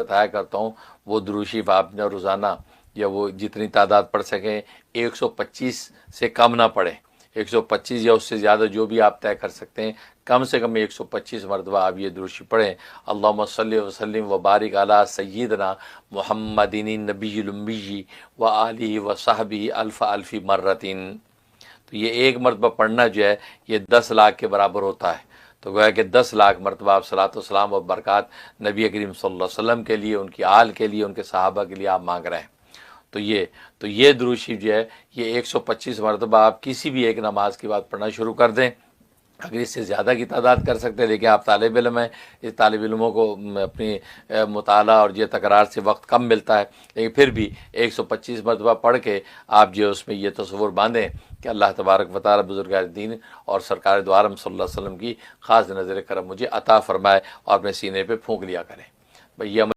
بتایا کرتا ہوں وہ درود شریف آپ نے روزانہ یا وہ جتنی تعداد پڑھ سکیں 125 سے کم نہ پڑھیں، 125 یا اس سے زیادہ جو بھی آپ طے کر سکتے ہیں، کم سے کم 125 مرتبہ آپ یہ درود شریف پڑھیں۔ اللہم صلی وسلم وبارک علی سیدنا محمد النبی الامی و آلہ و صحبہ الف الف مرتین۔ تو یہ ایک مرتبہ پڑھنا جو ہے یہ 10 لاکھ کے برابر ہوتا ہے۔ تو گویا کہ 10 لاکھ مرتبہ آپ صلاۃ والسلام و برکات نبی کریم صلی اللہ علیہ وسلم کے لیے، ان کی آل کے لیے، ان کے صحابہ کے لیے آپ مانگ رہے ہیں۔ تو یہ درود شریف جو ہے یہ 125 مرتبہ آپ کسی بھی ایک نماز کے بعد پڑھنا شروع کر دیں۔ اگر اس سے زیادہ کی تعداد کر سکتے ہیں، لیکن آپ طالب علم ہیں، اس طالب علموں کو اپنی مطالعہ اور یہ تکرار سے وقت کم ملتا ہے، لیکن پھر بھی 125 مرتبہ پڑھ کے آپ جو اس میں یہ تصور باندھیں کہ اللہ تبارک و تعالی بزرگان دین اور سرکار دو عالم صلی اللہ علیہ وسلم کی خاص نظر کرم مجھے عطا فرمائے اور اپنے سینے پہ پھونک لیا کریں۔ بھئی یہ